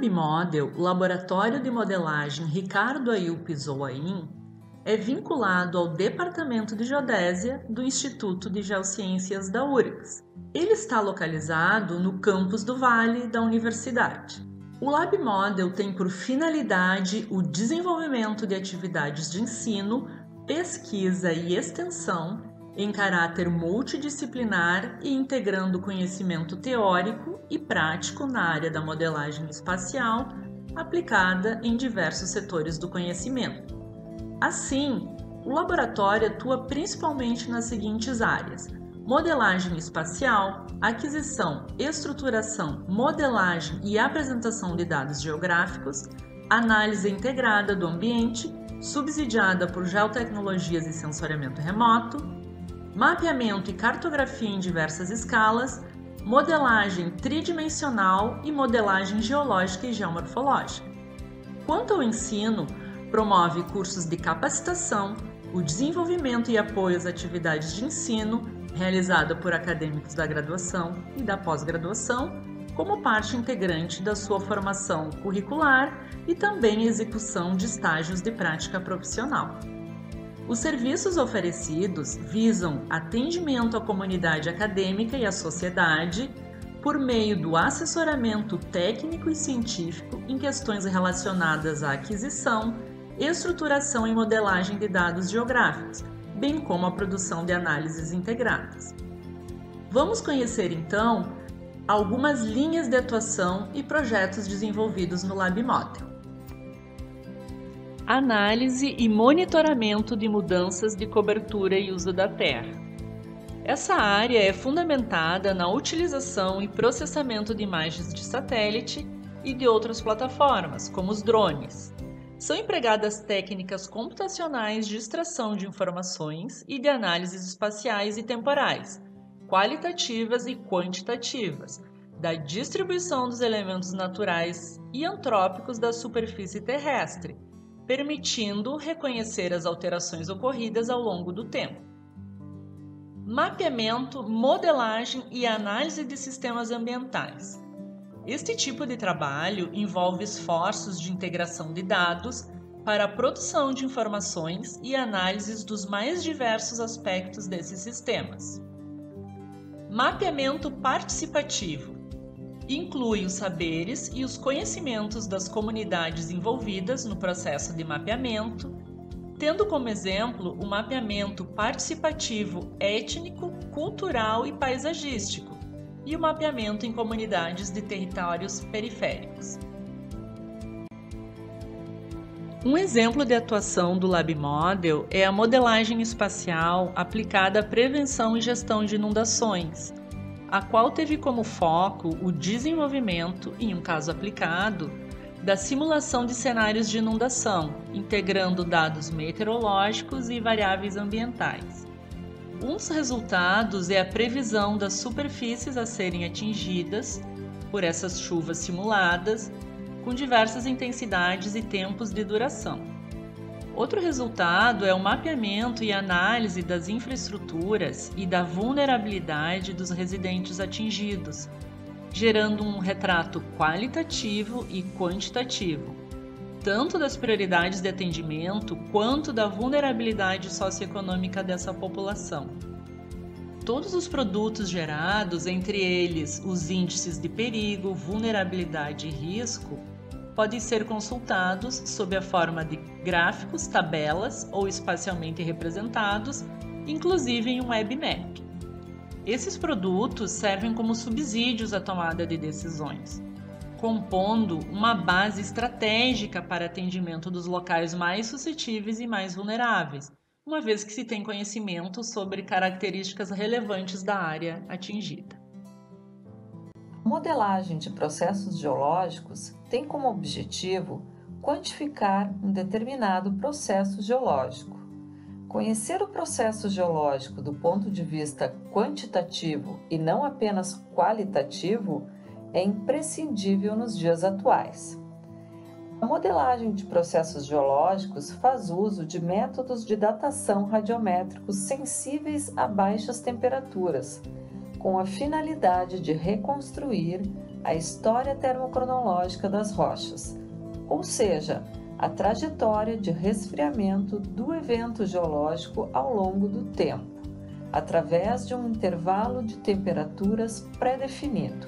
LabModel, Laboratório de Modelagem Ricardo Ayub Zoain, é vinculado ao Departamento de Geodésia do Instituto de Geociências da URGS. Ele está localizado no campus do Vale da Universidade. O LabModel tem por finalidade o desenvolvimento de atividades de ensino, pesquisa e extensão em caráter multidisciplinar e integrando conhecimento teórico e prático na área da modelagem espacial aplicada em diversos setores do conhecimento. Assim, o laboratório atua principalmente nas seguintes áreas: modelagem espacial, aquisição, estruturação, modelagem e apresentação de dados geográficos, análise integrada do ambiente, subsidiada por geotecnologias e sensoriamento remoto, mapeamento e cartografia em diversas escalas, modelagem tridimensional e modelagem geológica e geomorfológica. Quanto ao ensino, promove cursos de capacitação, o desenvolvimento e apoio às atividades de ensino, realizada por acadêmicos da graduação e da pós-graduação, como parte integrante da sua formação curricular e também execução de estágios de prática profissional. Os serviços oferecidos visam atendimento à comunidade acadêmica e à sociedade por meio do assessoramento técnico e científico em questões relacionadas à aquisição, estruturação e modelagem de dados geográficos, bem como a produção de análises integradas. Vamos conhecer então algumas linhas de atuação e projetos desenvolvidos no LabModel. Análise e monitoramento de mudanças de cobertura e uso da Terra. Essa área é fundamentada na utilização e processamento de imagens de satélite e de outras plataformas, como os drones. São empregadas técnicas computacionais de extração de informações e de análises espaciais e temporais, qualitativas e quantitativas, da distribuição dos elementos naturais e antrópicos da superfície terrestre, permitindo reconhecer as alterações ocorridas ao longo do tempo. Mapeamento, modelagem e análise de sistemas ambientais. Este tipo de trabalho envolve esforços de integração de dados para a produção de informações e análises dos mais diversos aspectos desses sistemas. Mapeamento participativo. Inclui os saberes e os conhecimentos das comunidades envolvidas no processo de mapeamento, tendo como exemplo o mapeamento participativo étnico, cultural e paisagístico, e o mapeamento em comunidades de territórios periféricos. Um exemplo de atuação do LabModel é a modelagem espacial aplicada à prevenção e gestão de inundações, a qual teve como foco o desenvolvimento, em um caso aplicado, da simulação de cenários de inundação, integrando dados meteorológicos e variáveis ambientais. Um dos resultados é a previsão das superfícies a serem atingidas por essas chuvas simuladas, com diversas intensidades e tempos de duração. Outro resultado é o mapeamento e análise das infraestruturas e da vulnerabilidade dos residentes atingidos, gerando um retrato qualitativo e quantitativo, tanto das prioridades de atendimento quanto da vulnerabilidade socioeconômica dessa população. Todos os produtos gerados, entre eles os índices de perigo, vulnerabilidade e risco, podem ser consultados sob a forma de gráficos, tabelas ou espacialmente representados, inclusive em um webmap. Esses produtos servem como subsídios à tomada de decisões, compondo uma base estratégica para atendimento dos locais mais suscetíveis e mais vulneráveis, uma vez que se tem conhecimento sobre características relevantes da área atingida. A modelagem de processos geológicos tem como objetivo quantificar um determinado processo geológico. Conhecer o processo geológico do ponto de vista quantitativo e não apenas qualitativo é imprescindível nos dias atuais. A modelagem de processos geológicos faz uso de métodos de datação radiométricos sensíveis a baixas temperaturas, com a finalidade de reconstruir a história termocronológica das rochas, ou seja, a trajetória de resfriamento do evento geológico ao longo do tempo, através de um intervalo de temperaturas pré-definido.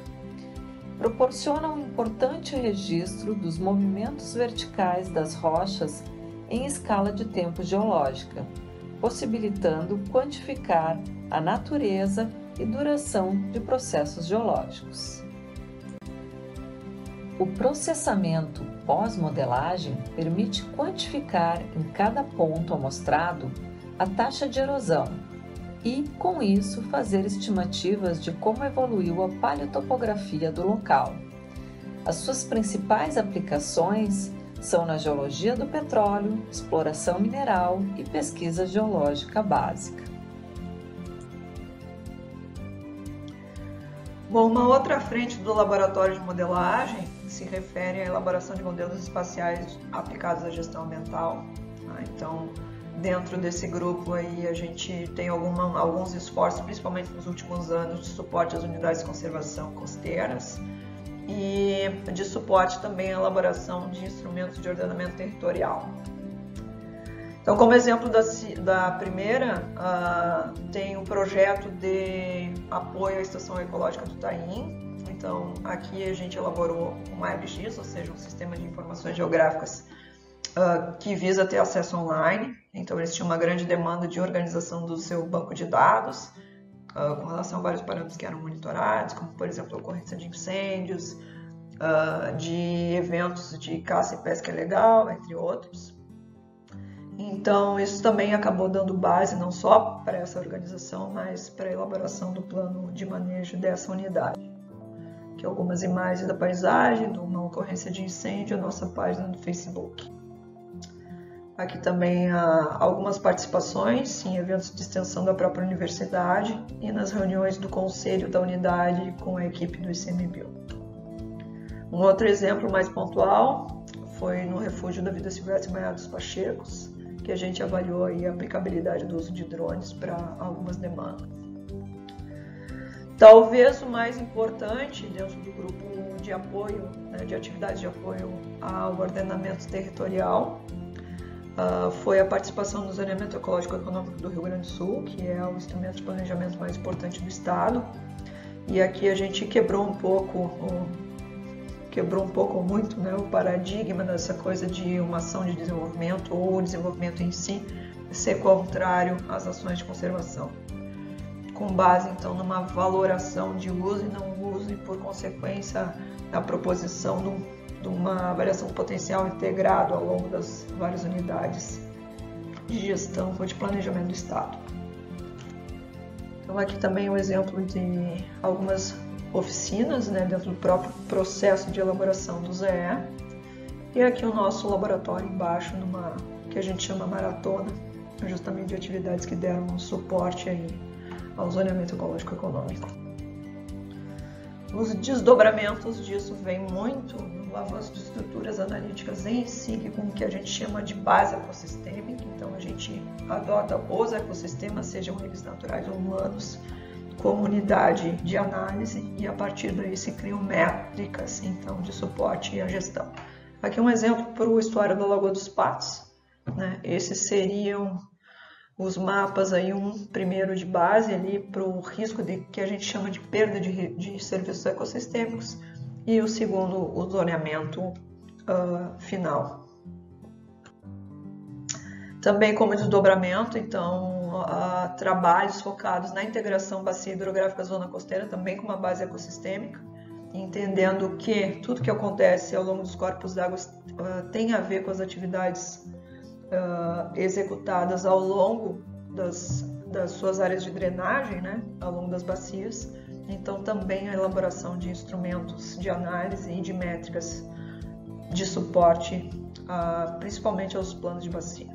Proporciona um importante registro dos movimentos verticais das rochas em escala de tempo geológica, possibilitando quantificar a natureza e duração de processos geológicos. O processamento pós-modelagem permite quantificar em cada ponto amostrado a taxa de erosão e, com isso, fazer estimativas de como evoluiu a paleotopografia do local. As suas principais aplicações são na geologia do petróleo, exploração mineral e pesquisa geológica básica. Bom, uma outra frente do laboratório de modelagem se refere à elaboração de modelos espaciais aplicados à gestão ambiental. Então, dentro desse grupo aí, a gente tem alguns esforços, principalmente nos últimos anos, de suporte às unidades de conservação costeiras e de suporte também à elaboração de instrumentos de ordenamento territorial. Então, como exemplo da primeira, tem o projeto de apoio à Estação Ecológica do Taim. Então, aqui a gente elaborou um ABGIS, ou seja, um sistema de informações geográficas que visa ter acesso online. Então, eles tinham uma grande demanda de organização do seu banco de dados, com relação a vários parâmetros que eram monitorados, como, por exemplo, a ocorrência de incêndios, de eventos de caça e pesca ilegal, entre outros. Então, isso também acabou dando base não só para essa organização, mas para a elaboração do plano de manejo dessa unidade. Aqui algumas imagens da paisagem, de uma ocorrência de incêndio, a nossa página do Facebook. Aqui também há algumas participações em eventos de extensão da própria universidade e nas reuniões do conselho da unidade com a equipe do ICMBio. Um outro exemplo mais pontual foi no refúgio da vida silvestre Maior dos Pachecos, que a gente avaliou aí a aplicabilidade do uso de drones para algumas demandas. Talvez o mais importante dentro do grupo de apoio, de atividades de apoio ao ordenamento territorial, foi a participação no Zoneamento Ecológico Econômico do Rio Grande do Sul, que é o instrumento de planejamento mais importante do estado. E aqui a gente quebrou um pouco muito, o paradigma dessa coisa de uma ação de desenvolvimento ou o desenvolvimento em si ser contrário às ações de conservação, com base então numa valoração de uso e não uso e, por consequência, a proposição de uma avaliação do potencial integrado ao longo das várias unidades de gestão ou de planejamento do estado. Então aqui também um exemplo de algumas oficinas dentro do próprio processo de elaboração do ZE. E aqui o nosso laboratório embaixo, que a gente chama maratona, justamente de atividades que deram um suporte aí ao zoneamento ecológico econômico. Os desdobramentos disso vêm muito no avanço de estruturas analíticas em si, com o que a gente chama de base ecossistêmica. Então a gente adota os ecossistemas, sejam eles naturais ou humanos, como unidade de análise, e a partir daí se criam métricas então, de suporte à gestão. Aqui um exemplo para o estuário da Lagoa dos Patos. Esses seriam os mapas, aí, um primeiro de base ali para o risco que a gente chama de perda de serviços ecossistêmicos, e o segundo, o zoneamento final. Também como desdobramento, então, trabalhos focados na integração bacia hidrográfica zona costeira, também com uma base ecossistêmica, entendendo que tudo que acontece ao longo dos corpos d'água tem a ver com as atividades executadas ao longo das suas áreas de drenagem, ao longo das bacias. Então também a elaboração de instrumentos de análise e de métricas de suporte, principalmente aos planos de bacia.